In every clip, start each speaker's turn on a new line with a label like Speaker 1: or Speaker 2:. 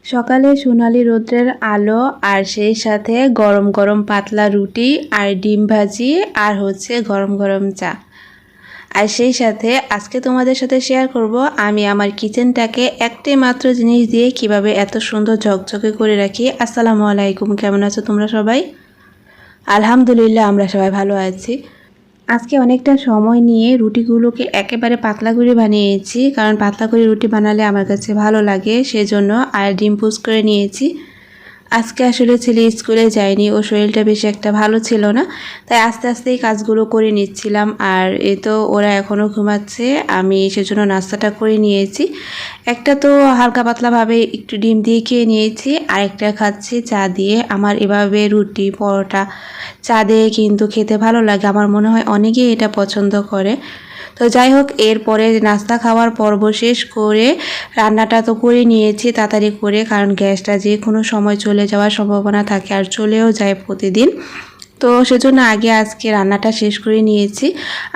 Speaker 1: সকালে সোনালি রৌদ্রের আলো আর সেই সাথে গরম গরম পাতলা রুটি আর ডিম ভাজি আর হচ্ছে গরম গরম চা। আর সেই সাথে আজকে তোমাদের সাথে শেয়ার করব আমি আমার কিচেনটাকে একটাই মাত্র জিনিস দিয়ে কিভাবে এত সুন্দর ঝকঝকে করে রাখি। আসসালামু আলাইকুম, কেমন আছো তোমরা সবাই? আলহামদুলিল্লাহ, আমরা সবাই ভালো আছি। আজকে অনেকটা সময় নিয়ে রুটিগুলোকে একেবারে পাতলা করে বানিয়েছি, কারণ পাতলা করে রুটি বানালে আমার কাছে ভালো লাগে, সেজন্য। আর ডিম পোস্ট করে নিয়েছি। আজকে আসলে ছেলে স্কুলে যায়নি, ও শরীরটা বেশি একটা ভালো ছিল না, তাই আস্তে আস্তেই কাজগুলো করে নিচ্ছিলাম। আর এ তো ওরা এখনও ঘুমাচ্ছে, আমি সেজন্য নাস্তাটা করে নিয়েছি। একটা তো হালকা পাতলাভাবে একটু ডিম দিয়ে খেয়ে নিয়েছি, আর একটা খাচ্ছি চা দিয়ে। আমার এভাবে রুটি পরোটা চা দিয়ে কিন্তু খেতে ভালো লাগে, আমার মনে হয় অনেকেই এটা পছন্দ করে। তো যাই হোক, এরপরে নাস্তা খাওয়ার পর্ব শেষ করে রান্নাটা তো করে নিয়েছি তাড়াতাড়ি করে, কারণ গ্যাসটা যে কোনো সময় চলে যাওয়ার সম্ভাবনা থাকে, আর চলেও যায় প্রতিদিন। তো সেজন্য আগে আজকে রান্নাটা শেষ করে নিয়েছি,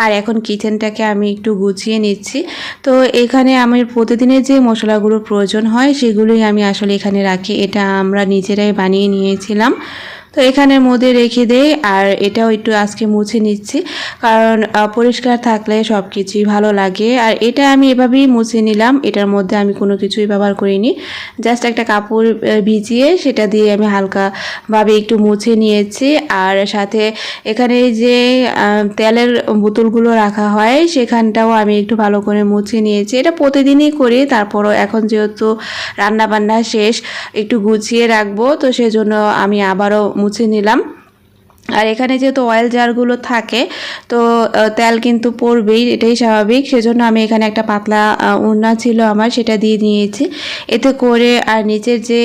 Speaker 1: আর এখন কিচেনটাকে আমি একটু গুছিয়ে নিচ্ছি। তো এখানে আমার প্রতিদিনের যে মশলাগুলো প্রয়োজন হয় সেগুলোই আমি আসলে এখানে রাখি, এটা আমরা নিজেরাই বানিয়ে নিয়েছিলাম। তো এখানের মধ্যে রেখে দেই, আর এটাও একটু আজকে মুছে নিচ্ছি, কারণ পরিষ্কার থাকলে সব কিছুই ভালো লাগে। আর এটা আমি এভাবেই মুছে নিলাম, এটার মধ্যে আমি কোনো কিছুই ব্যবহার করিনি, জাস্ট একটা কাপড় ভিজিয়ে সেটা দিয়ে আমি হালকাভাবে একটু মুছে নিয়েছি। আর সাথে এখানে যে তেলের বোতলগুলো রাখা হয় সেখানটাও আমি একটু ভালো করে মুছে নিয়েছি। এটা প্রতিদিনই করি, তারপরও এখন যেহেতু রান্নাবান্না শেষ একটু গুছিয়ে রাখবো, তো সেজন্য আমি আবারও মুছে নিলাম। আর এখানে যেহেতু অয়েল জারগুলো থাকে, তো তেল কিন্তু পড়বেই, এটাই স্বাভাবিক। সেজন্য আমি এখানে একটা পাতলা ওড়না ছিল আমার, সেটা দিয়ে নিয়েছি, এতে করে আর নিচের যে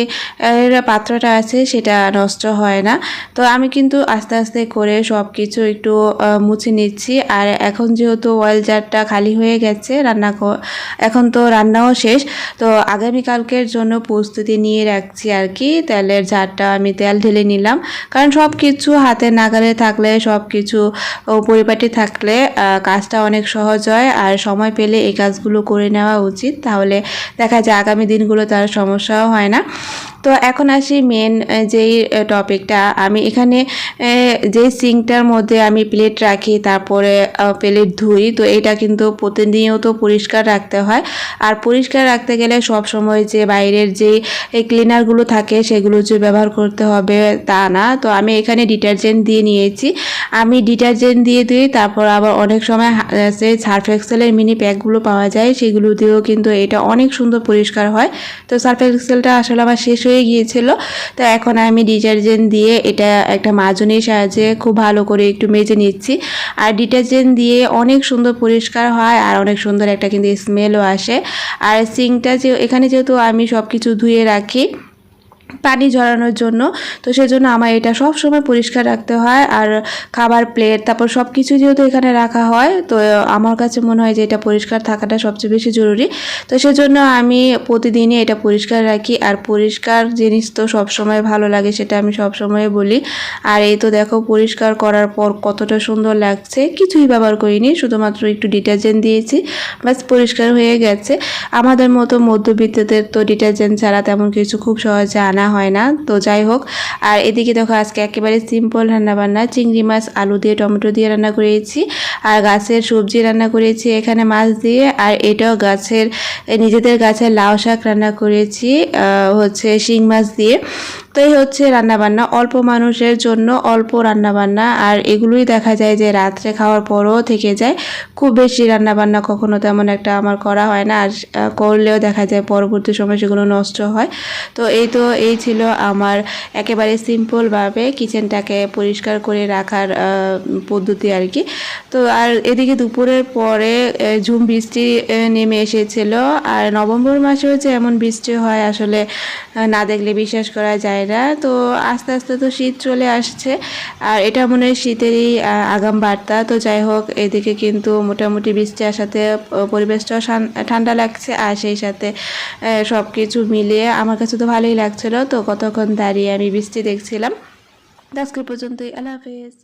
Speaker 1: পাত্রটা আছে সেটা নষ্ট হয় না। তো আমি কিন্তু আস্তে আস্তে করে সব কিছু একটু মুছে নিচ্ছি। আর এখন যেহেতু অয়েল জারটা খালি হয়ে গেছে, এখন তো রান্নাও শেষ, তো আগামীকালকের জন্য প্রস্তুতি নিয়ে রাখছি আর কি। তেলের জারটা আমি তেল ঢেলে নিলাম, কারণ সব কিছু হাতে নাগালে থাকলে, সব কিছু পরিপাটি থাকলে কাজটা অনেক সহজ হয়। আর সময় পেলে এই কাজগুলো করে নেওয়া উচিত, তাহলে দেখা যায় আগামী দিনগুলো তার সমস্যাও হয় না। তো এখন আসি মেন যেই টপিকটা, আমি এখানে যেই সিঙ্কটার মধ্যে আমি প্লেট রাখি, তারপরে প্লেট ধুই, তো এটা কিন্তু প্রতিনিয়ত পরিষ্কার রাখতে হয়। আর পরিষ্কার রাখতে গেলে সব সময় যে বাইরের যেই ক্লিনারগুলো থাকে সেগুলো যে ব্যবহার করতে হবে তা না। তো আমি এখানে ডিটারজেন্ট দিয়ে নিয়েছি, আমি ডিটারজেন্ট দিয়ে দিই। তারপর আবার অনেক সময় যে সার্ফ এক্সেলের মিনি প্যাকগুলো পাওয়া যায় সেগুলো দিয়েও কিন্তু এটা অনেক সুন্দর পরিষ্কার হয়। তো সার্ফ এক্সেলটা আসলে আমার শেষ হয়ে গিয়েছিল, তো এখন আমি ডিটারজেন্ট দিয়ে এটা একটা মাজনির সাহায্যে খুব ভালো করে একটু মেজে নিচ্ছি। আর ডিটারজেন্ট দিয়ে অনেক সুন্দর পরিষ্কার হয়, আর অনেক সুন্দর একটা কিন্তু স্মেলও আসে। আর সিঙ্কটা এখানে যেহেতু আমি সব কিছু ধুয়ে রাখি পানি ঝরানোর জন্য, তো সেজন্য আমার এটা সব সময় পরিষ্কার রাখতে হয়। আর খাবার প্লেট তারপর সব কিছু যেহেতু এখানে রাখা হয়, তো আমার কাছে মনে হয় যে এটা পরিষ্কার থাকাটা সবচেয়ে বেশি জরুরি। তো সেজন্য আমি প্রতিদিনই এটা পরিষ্কার রাখি। আর পরিষ্কার জিনিস তো সব সময় ভালো লাগে, সেটা আমি সব সময় বলি। আর এই তো দেখো পরিষ্কার করার পর কতটা সুন্দর লাগছে, কিছুই ব্যবহার করিনি, শুধুমাত্র একটু ডিটারজেন্ট দিয়েছি, ব্যাস পরিষ্কার হয়ে গেছে। আমাদের মতো মধ্যবিত্তদের তো ডিটারজেন্ট ছাড়া তেমন কিছু খুব সহজে আনা হয় না। তো যাই হোক, আর এদিকে দেখো আজকে একেবারে সিম্পল রান্নাবান্না, চিংড়ি মাছ আলু দিয়ে টমেটো দিয়ে রান্না করেছি, আর গাছের সবজি রান্না করেছি এখানে মাছ দিয়ে। আর এটাও নিজেদের গাছের লাউ শাক রান্না করেছি হচ্ছে শিং মাছ দিয়ে। তো এই হচ্ছে রান্নাবান্না, অল্প মানুষের জন্য অল্প রান্নাবান্না। আর এগুলোই দেখা যায় যে রাত্রে খাওয়ার পরও থেকে যায়, খুব বেশি রান্নাবান্না কখনো তেমন একটা আমার করা হয় না, আর করলেও দেখা যায় পরবর্তী সময় সেগুলো নষ্ট হয়। তো এই ছিল আমার একেবারে সিম্পলভাবে কিচেনটাকে পরিষ্কার করে রাখার পদ্ধতি আর কি। তো আর এদিকে দুপুরের পরে ঝুম বৃষ্টি নেমে এসেছিল, আর নভেম্বর মাসেও যে এমন বৃষ্টি হয় আসলে না দেখলে বিশ্বাস করা যায় না। তো আস্তে আস্তে তো শীত চলে আসছে, আর এটা মনে হয় শীতেরই আগাম বার্তা। তো যাই হোক, এদিকে কিন্তু মোটামুটি বৃষ্টি আসাতে পরিবেশটাও ঠান্ডা লাগছে, আর সেই সাথে সব কিছু মিলিয়ে আমার কাছে তো ভালোই লাগছিল। তো কতক্ষণ দাঁড়িয়ে আমি বৃষ্টি দেখছিলাম। আজকে পর্যন্তই, আল্লাহ হাফেজ।